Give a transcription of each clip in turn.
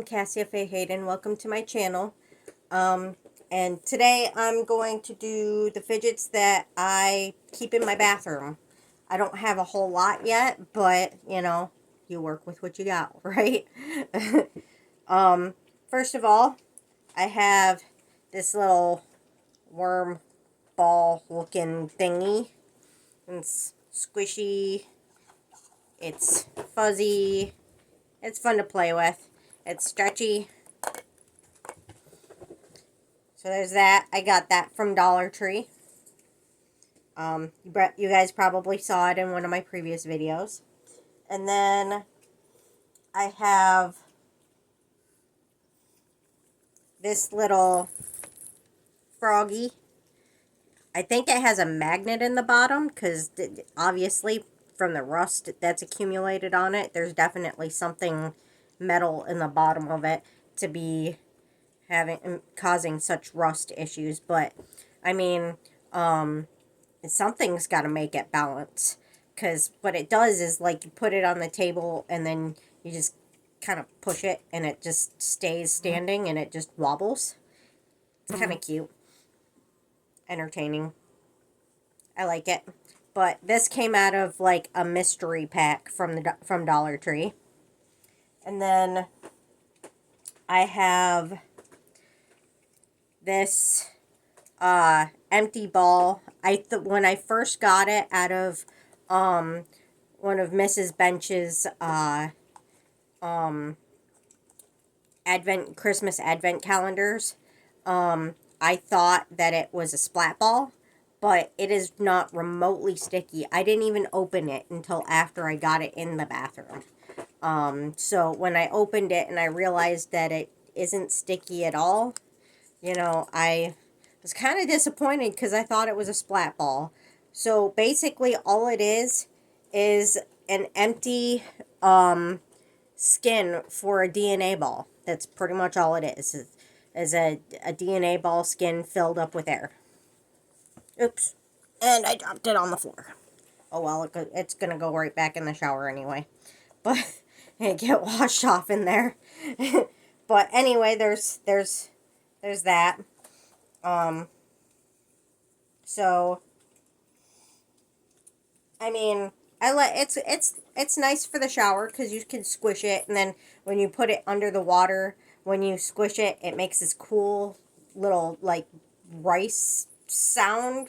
I'm CASSIAFAEHAYDEN. Welcome to my channel. And today I'm going to do the fidgets that I keep in my bathroom. I don't have a whole lot yet, but, you know, you work with what you got, right? First of all, I have this little worm ball looking thingy. It's squishy. It's fuzzy. It's fun to play with. It's stretchy. So there's that. I got that from Dollar Tree. You guys probably saw it in one of my previous videos. And then I have this little froggy. I think it has a magnet in the bottom because obviously from the rust that's accumulated on it, there's definitely something metal in the bottom of it to be causing such rust issues. But I mean, something's got to make it balance, because what it does is, like, you put it on the table and then you just kind of push it and it just stays standing and it just wobbles. It's kind of cute, entertaining. I like it. But this came out of like a mystery pack from Dollar Tree. And then I have this empty ball. When I first got it out of one of Mrs. Bench's Christmas advent calendars, I thought that it was a splat ball, but it is not remotely sticky. I didn't even open it until after I got it in the bathroom. So when I opened it and I realized that it isn't sticky at all, you know, I was kind of disappointed because I thought it was a splat ball. So basically all it is an empty skin for a DNA ball. That's pretty much all it is a DNA ball skin filled up with air. Oops. And I dropped it on the floor. Oh well, it's going to go right back in the shower anyway. But it get washed off in there. But anyway, there's that. So I mean, it's nice for the shower because you can squish it, and then when you put it under the water, when you squish it, it makes this cool little, like, rice sound,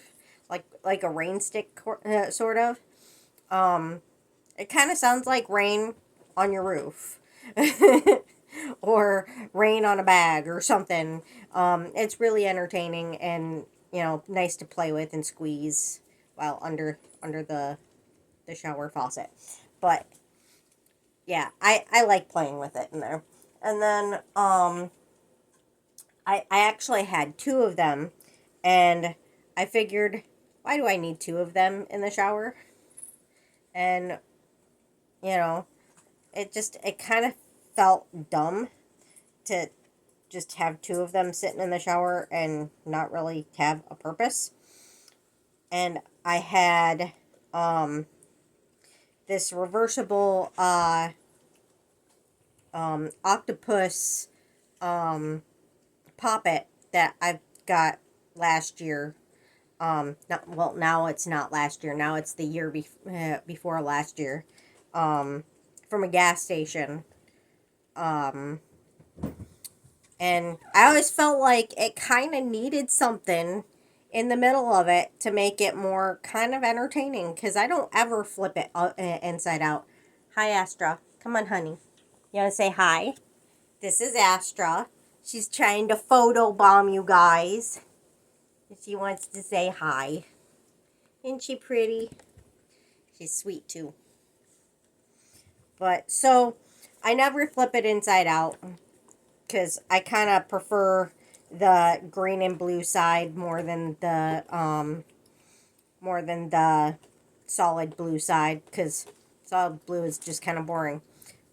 like a rain stick sort of. It kind of sounds like rain on your roof. Or rain on a bag or something. It's really entertaining and, you know, nice to play with and squeeze while under the shower faucet. But yeah, I like playing with it in there. And then I actually had two of them, and I figured, why do I need two of them in the shower? And, you know, it kind of felt dumb to just have two of them sitting in the shower and not really have a purpose. And I had this reversible octopus poppet that I got last year. Now it's not last year. Now it's the year before last year. From a gas station. And I always felt like it kind of needed something in the middle of it to make it more kind of entertaining, because I don't ever flip it inside out. Hi, Astra. Come on, honey. You want to say hi? This is Astra. She's trying to photobomb you guys. She wants to say hi. Isn't she pretty? She's sweet, too. But, so, I never flip it inside out, because I kind of prefer the green and blue side more than the solid blue side, because solid blue is just kind of boring.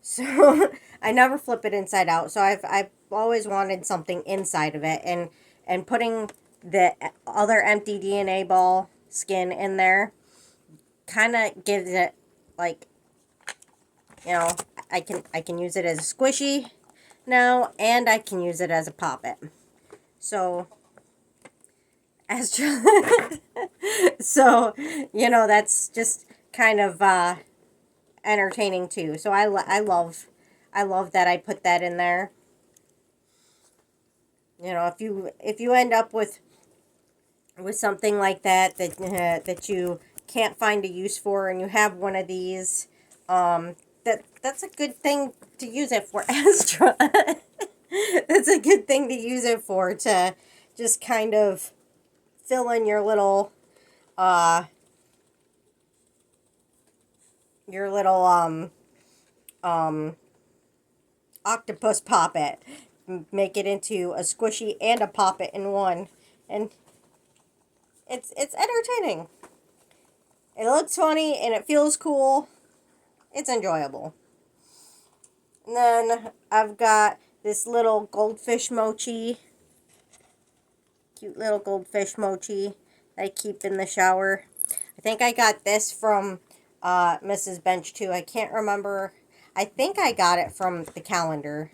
So I never flip it inside out. So I've always wanted something inside of it, and putting the other empty DNA ball skin in there kind of gives it, like, you know, I can use it as a squishy now, and I can use it as a poppet. So, so, you know, that's just kind of entertaining too. So I love that I put that in there. You know, if you end up with something like that that you can't find a use for, and you have one of these, that's a good thing to use it for, Astra. That's a good thing to use it for, to just kind of fill in your little octopus poppet. Make it into a squishy and a poppet in one, and it's entertaining. It looks funny and it feels cool. It's enjoyable. And then I've got this little goldfish mochi. Cute little goldfish mochi that I keep in the shower. I think I got this from Mrs. Bench too. I can't remember. I think I got it from the calendar.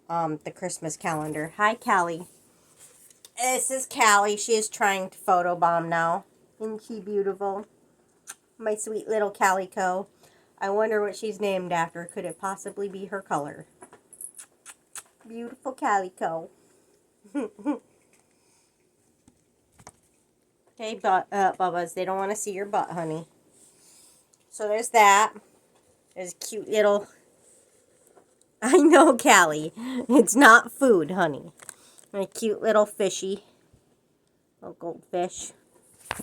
The Christmas calendar. Hi, Callie. This is Callie. She is trying to photobomb now. Isn't she beautiful? My sweet little calico. I wonder what she's named after. Could it possibly be her color? Beautiful calico. Okay, Bubba's. They don't want to see your butt, honey. So there's that. There's a cute little... I know, Callie. It's not food, honey. A cute little fishy. Little goldfish.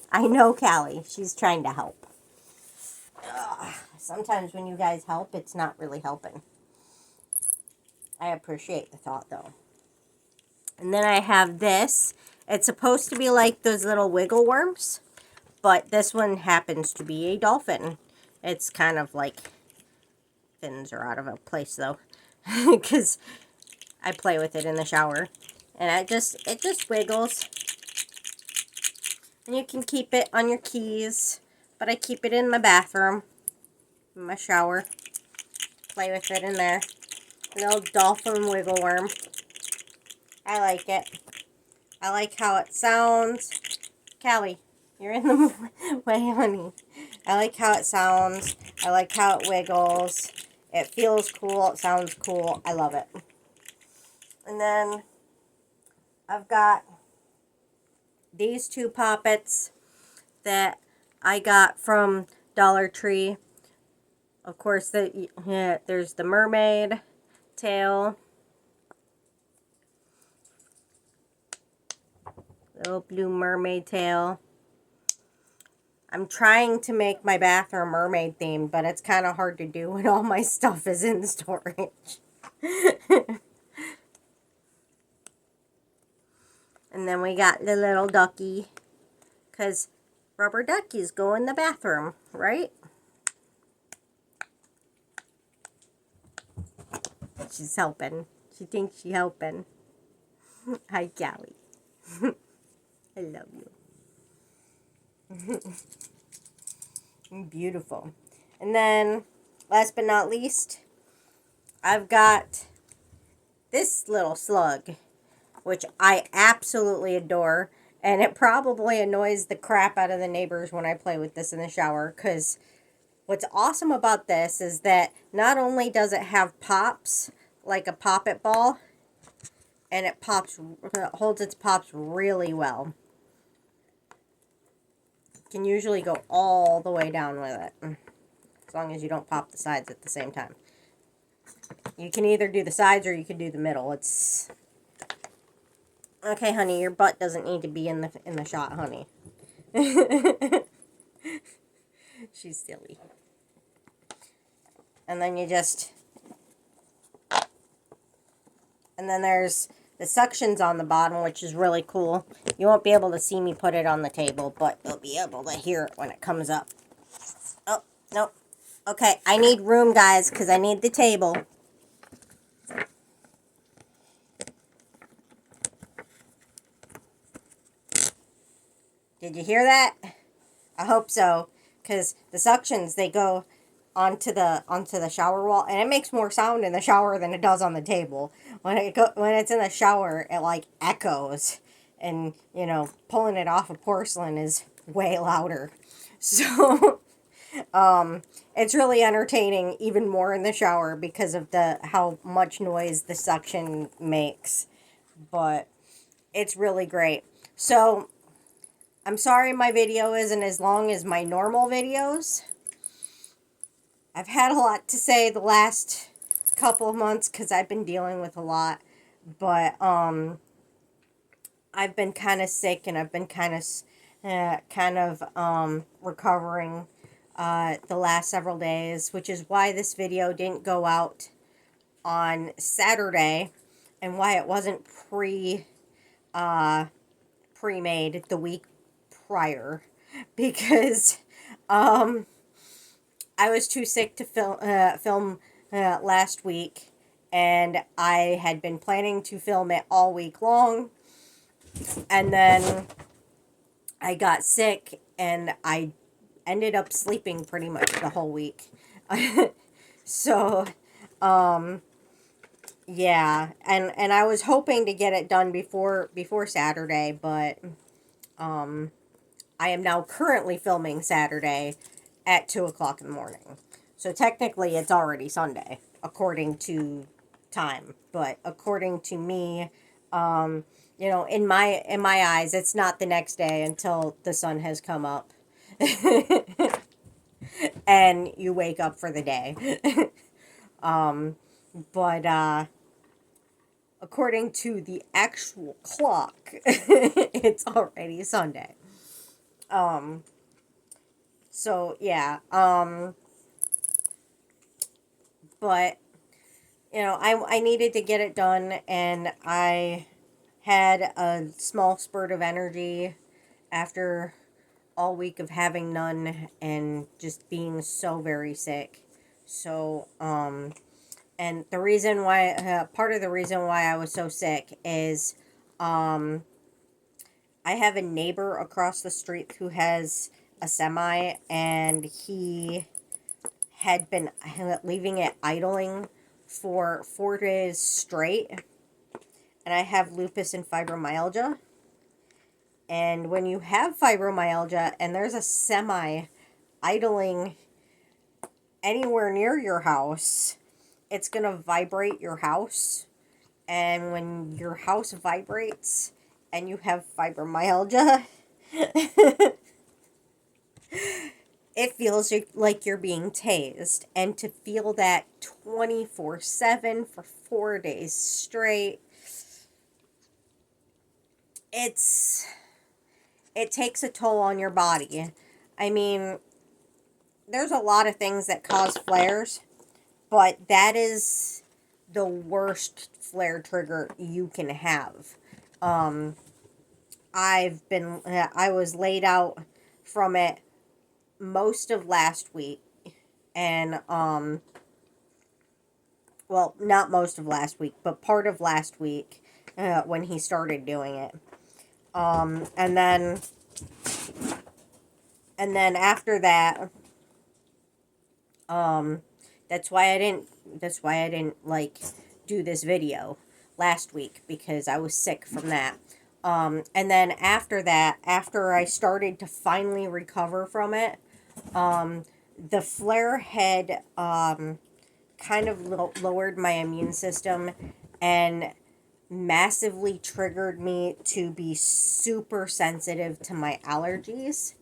I know, Callie. She's trying to help. Ugh. Sometimes when you guys help, it's not really helping. I appreciate the thought, though. And then I have this. It's supposed to be like those little wiggle worms, but this one happens to be a dolphin. It's kind of like... fins are out of a place, though, because I play with it in the shower. And it just wiggles. And you can keep it on your keys, but I keep it in my bathroom, in my shower. Play with it in there. A little dolphin wiggle worm. I like it. I like how it sounds. Callie, you're in the way, honey. I like how it sounds. I like how it wiggles. It feels cool. It sounds cool. I love it. And then I've got these two poppets that I got from Dollar Tree. Of course, there's the mermaid tail. Little blue mermaid tail. I'm trying to make my bathroom mermaid themed, but it's kind of hard to do when all my stuff is in storage. And then we got the little ducky, because rubber duckies go in the bathroom, right? She's helping. She thinks she's helping. Hi, Callie. I love you. Beautiful. And then, last but not least, I've got this little slug, which I absolutely adore. And it probably annoys the crap out of the neighbors when I play with this in the shower, because what's awesome about this is that not only does it have pops, like a poppet ball, and it holds its pops really well. You can usually go all the way down with it, as long as you don't pop the sides at the same time. You can either do the sides or you can do the middle. It's... Okay, honey, your butt doesn't need to be in the shot, honey. She's silly. And then you just... And then there's the suctions on the bottom, which is really cool. You won't be able to see me put it on the table, but you'll be able to hear it when it comes up. Oh, no. Okay, I need room, guys, because I need the table. Did you hear that? I hope so, because the suctions, they go onto the shower wall, and it makes more sound in the shower than it does on the table. When it's in the shower, it like echoes, and pulling it off of porcelain is way louder. So it's really entertaining, even more in the shower, because of the how much noise the suction makes. But it's really great. So I'm sorry my video isn't as long as my normal videos. I've had a lot to say the last couple of months because I've been dealing with a lot. But I've been kind of sick, and I've been kind of recovering the last several days, which is why this video didn't go out on Saturday, and why it wasn't pre-made the week prior, because I was too sick to film last week, and I had been planning to film it all week long, and then I got sick, and I ended up sleeping pretty much the whole week. So, yeah, and I was hoping to get it done before Saturday, but I am now currently filming Saturday at 2 o'clock in the morning. So technically it's already Sunday, according to time. But according to me, in my eyes, it's not the next day until the sun has come up. And you wake up for the day. But according to the actual clock, it's already Sunday. So yeah, but I needed to get it done, and I had a small spurt of energy after all week of having none and just being so very sick. So and the reason why, part of the reason why I was so sick is I have a neighbor across the street who has a semi, and he had been leaving it idling for 4 days straight. And I have lupus and fibromyalgia. And when you have fibromyalgia and there's a semi idling anywhere near your house, it's going to vibrate your house. And when your house vibrates and you have fibromyalgia, it feels like you're being tased. And to feel that 24/7 for 4 days straight, it takes a toll on your body. I mean, there's a lot of things that cause flares, but that is the worst flare trigger you can have. I was laid out from it most of last week, and well, not most of last week, but part of last week, when he started doing it. And then after that, that's why I didn't like do this video last week, because I was sick from that. And then after that, after I started to finally recover from it, the flare had kind of lowered my immune system and massively triggered me to be super sensitive to my allergies.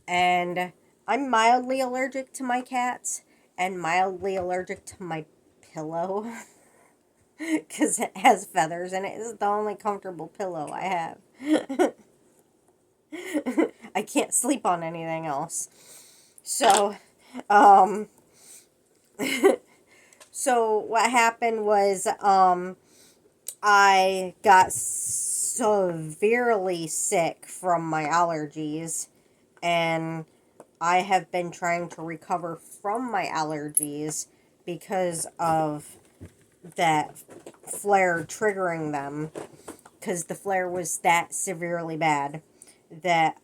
And I'm mildly allergic to my cats and mildly allergic to my pillow because it has feathers in it. It's the only comfortable pillow I have. I can't sleep on anything else. So, so what happened was, I got severely sick from my allergies, and I have been trying to recover from my allergies because of that flare triggering them, because the flare was that severely bad that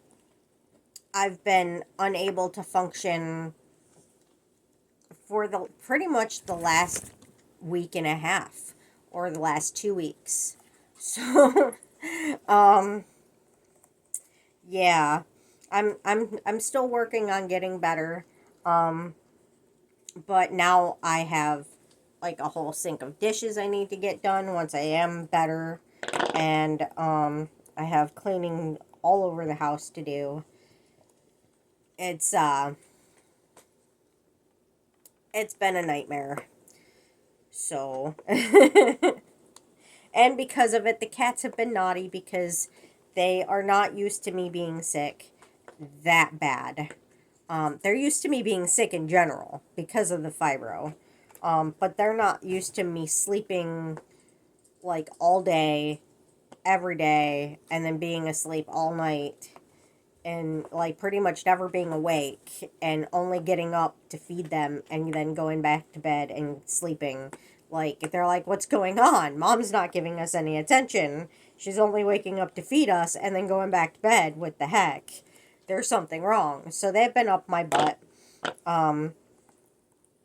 I've been unable to function for the pretty much the last week and a half or the last 2 weeks. So, yeah, I'm still working on getting better. But now I have like a whole sink of dishes I need to get done once I am better, and I have cleaning all over the house to do. It's it's been a nightmare. So, and because of it, the cats have been naughty because they are not used to me being sick that bad. They're used to me being sick in general because of the fibro. But they're not used to me sleeping like all day, every day, and then being asleep all night, and like pretty much never being awake, and only getting up to feed them and then going back to bed and sleeping. Like, they're like, what's going on? Mom's not giving us any attention. She's only waking up to feed us and then going back to bed. What the heck? There's something wrong. So they've been up my butt.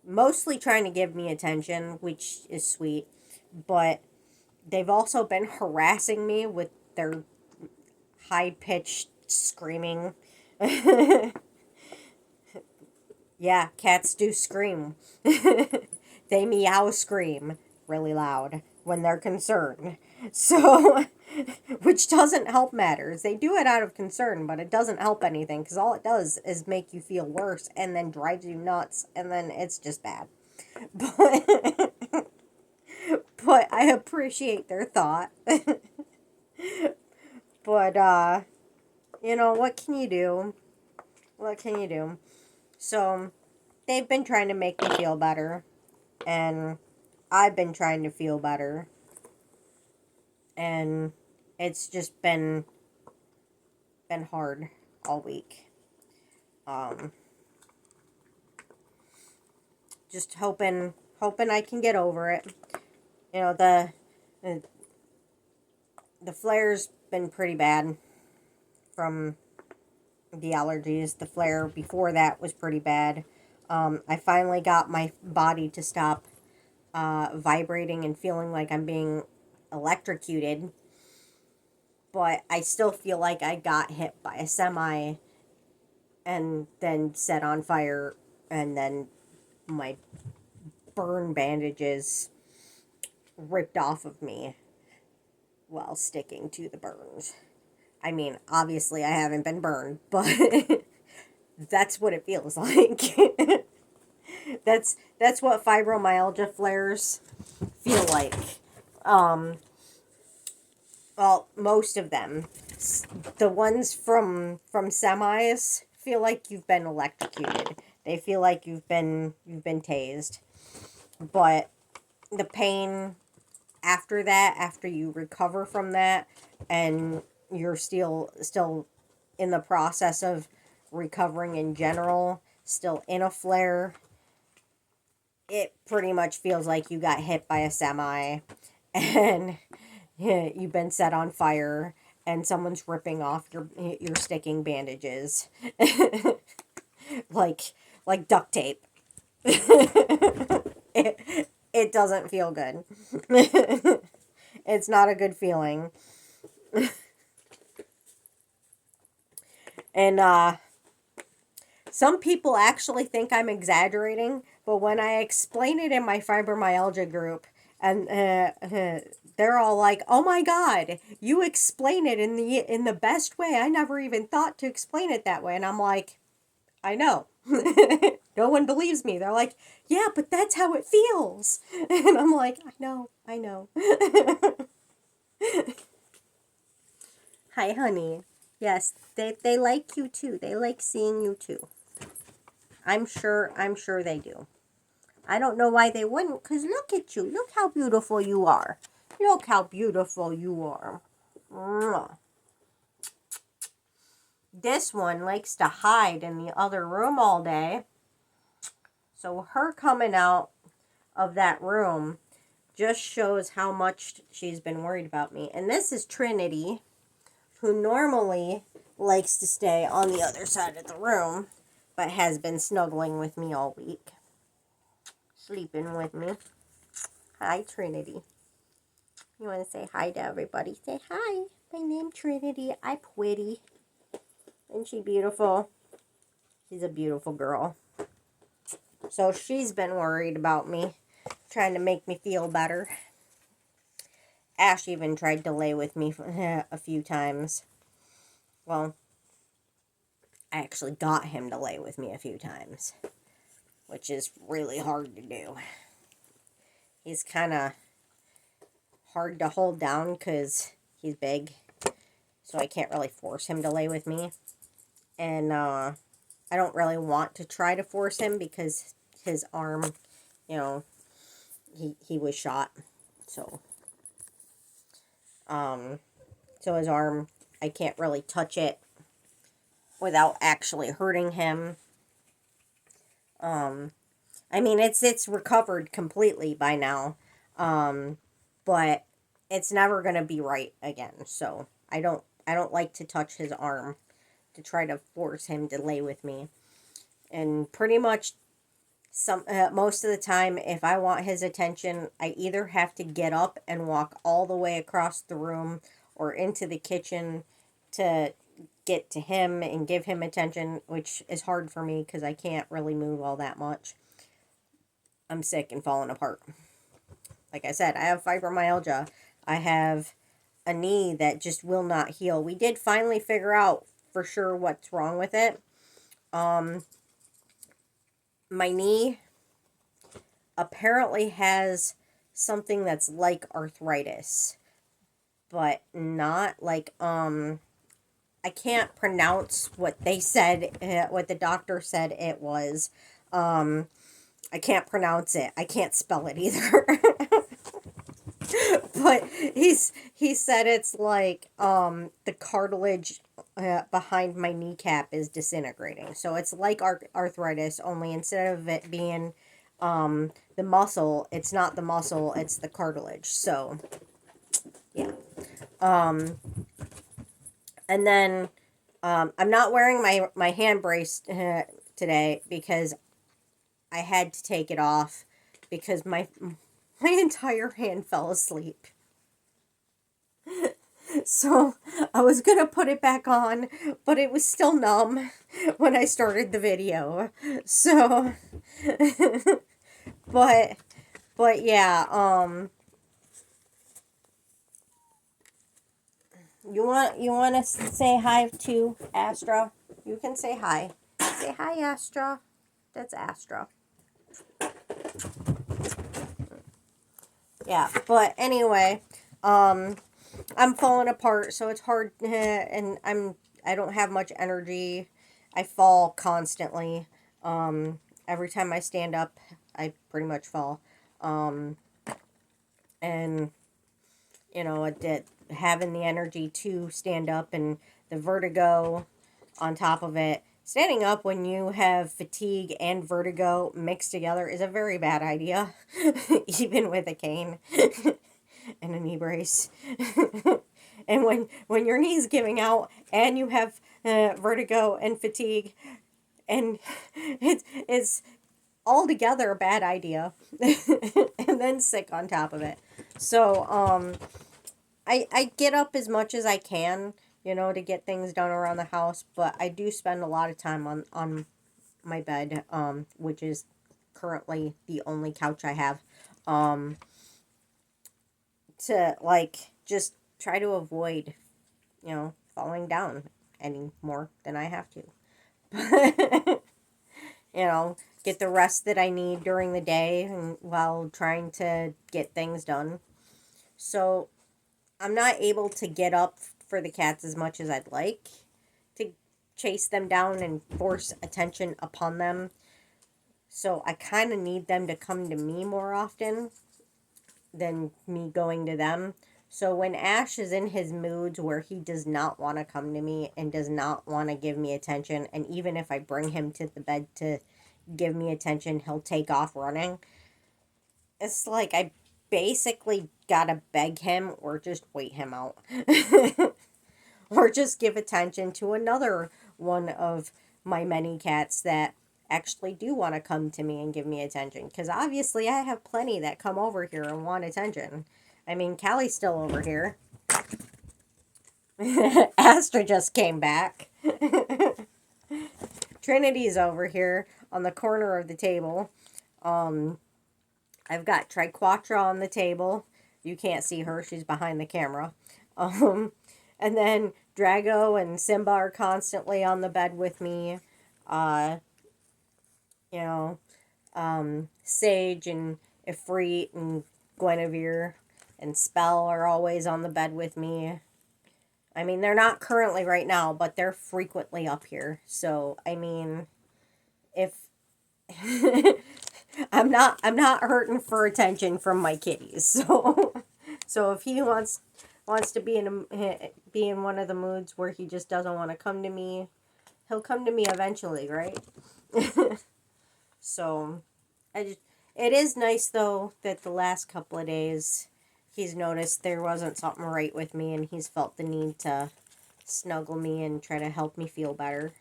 Mostly trying to give me attention, which is sweet. But they've also been harassing me with their high-pitched screaming. Yeah, cats do scream. They meow scream really loud when they're concerned. So, which doesn't help matters. They do it out of concern, but it doesn't help anything because all it does is make you feel worse and then drives you nuts, and then it's just bad. But, but I appreciate their thought. But, you know, what can you do? What can you do? So, they've been trying to make me feel better, and I've been trying to feel better, and it's just been hard all week. Just hoping I can get over it. You know, the flare's been pretty bad from the allergies. The flare before that was pretty bad. I finally got my body to stop vibrating and feeling like I'm being electrocuted. But I still feel like I got hit by a semi and then set on fire, and then my burn bandages ripped off of me while sticking to the burns. I mean, obviously I haven't been burned, but that's what it feels like. That's what fibromyalgia flares feel like. Well, most of them. The ones from semis feel like you've been electrocuted. They feel like you've been tased. But the pain after that, after you recover from that, and you're still in the process of recovering in general, still in a flare, it pretty much feels like you got hit by a semi and you've been set on fire and someone's ripping off your sticking bandages like duct tape. It doesn't feel good. It's not a good feeling. And some people actually think I'm exaggerating, but when I explain it in my fibromyalgia group, and they're all like, "Oh my God, you explain it in the best way. I never even thought to explain it that way." And I'm like, "I know." No one believes me. They're like, "Yeah, but that's how it feels." And I'm like, "I know. Hi, honey. Yes, they like you too. They like seeing you too. I'm sure they do. I don't know why they wouldn't, because look at you. Look how beautiful you are. Look how beautiful you are. Mwah. This one likes to hide in the other room all day. So her coming out of that room just shows how much she's been worried about me. And this is Trinity, who normally likes to stay on the other side of the room, but has been snuggling with me all week. sleeping with me. Hi, Trinity. You want to say hi to everybody? Say hi. My name's Trinity. I'm pretty. Isn't she beautiful? She's a beautiful girl. So she's been worried about me, trying to make me feel better. Ash even tried to lay with me a few times. Well, I actually got him to lay with me a few times, which is really hard to do. He's kind of hard to hold down because he's big, so I can't really force him to lay with me. And I don't really want to try to force him because his arm, you know, he was shot. So his arm, I can't really touch it without actually hurting him. I mean, it's recovered completely by now, but it's never gonna be right again. So I don't like to touch his arm to try to force him to lay with me. And pretty much most of the time, if I want his attention, I either have to get up and walk all the way across the room or into the kitchen to get to him and give him attention, which is hard for me because I can't really move all that much. I'm sick and falling apart. Like I said, I have fibromyalgia. I have a knee that just will not heal. We did finally figure out for sure what's wrong with it. My knee apparently has something that's like arthritis, but not like, I can't pronounce what they said, what the doctor said it was. I can't pronounce it. I can't spell it either. But he said it's like, the cartilage behind my kneecap is disintegrating. So it's like arthritis, only instead of it being the muscle, it's not the muscle, it's the cartilage. So yeah. And then I'm not wearing my hand brace today because I had to take it off because my entire hand fell asleep. So I was going to put it back on, but it was still numb when I started the video. So, but yeah, you want to say hi to Astra? You can say hi. Say hi, Astra. That's Astra. Yeah, but anyway, I'm falling apart, so it's hard, and I don't have much energy. I fall constantly. Every time I stand up, I pretty much fall. And you know, having the energy to stand up and the vertigo on top of it. Standing up when you have fatigue and vertigo mixed together is a very bad idea, even with a cane and a knee brace. And when your knee's giving out and you have vertigo and fatigue, and it's altogether a bad idea, and then sick on top of it. So I get up as much as I can, you know, to get things done around the house, but I do spend a lot of time on my bed, which is currently the only couch I have, to, like, just try to avoid, you know, falling down any more than I have to. You know, get the rest that I need during the day and while trying to get things done. So I'm not able to get up for the cats as much as I'd like to chase them down and force attention upon them. So I kind of need them to come to me more often than me going to them. So when Ash is in his moods where he does not want to come to me and does not want to give me attention, and even if I bring him to the bed to give me attention, he'll take off running. It's like I basically gotta beg him or just wait him out. Or just give attention to another one of my many cats that actually do want to come to me and give me attention. Because obviously I have plenty that come over here and want attention. I mean, Callie's still over here. Astra just came back. Trinity's over here on the corner of the table. I've got Triquatra on the table. You can't see her. She's behind the camera. And then Drago and Simba are constantly on the bed with me. You know, Sage and Ifrit and Guinevere and Spell are always on the bed with me. I mean, they're not currently right now, but they're frequently up here. So, I mean, if I'm not hurting for attention from my kitties. So if he wants to be in one of the moods where he just doesn't want to come to me, he'll come to me eventually, right? So it is nice though that the last couple of days he's noticed there wasn't something right with me, and he's felt the need to snuggle me and try to help me feel better.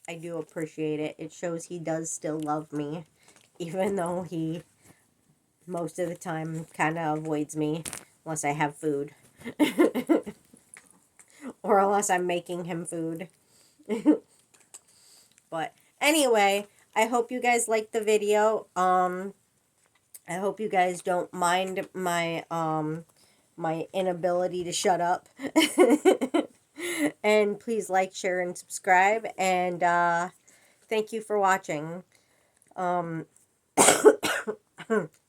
I do appreciate it. It shows he does still love me, even though he most of the time kind of avoids me unless I have food. Or unless I'm making him food. But anyway, I hope you guys liked the video. I hope you guys don't mind my my inability to shut up. And please like, share, and subscribe. And thank you for watching.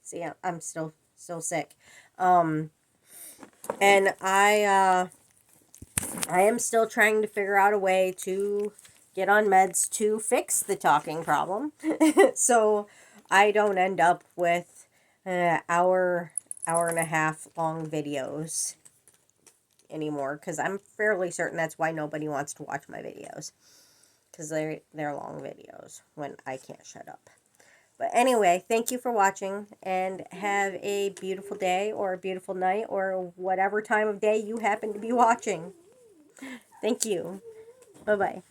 See, I'm still sick. And I am still trying to figure out a way to get on meds to fix the talking problem. So I don't end up with hour and a half long videos anymore, because I'm fairly certain that's why nobody wants to watch my videos, because they're long videos when I can't shut up. But anyway, thank you for watching, and have a beautiful day or a beautiful night or whatever time of day you happen to be watching. Thank you. Bye-bye.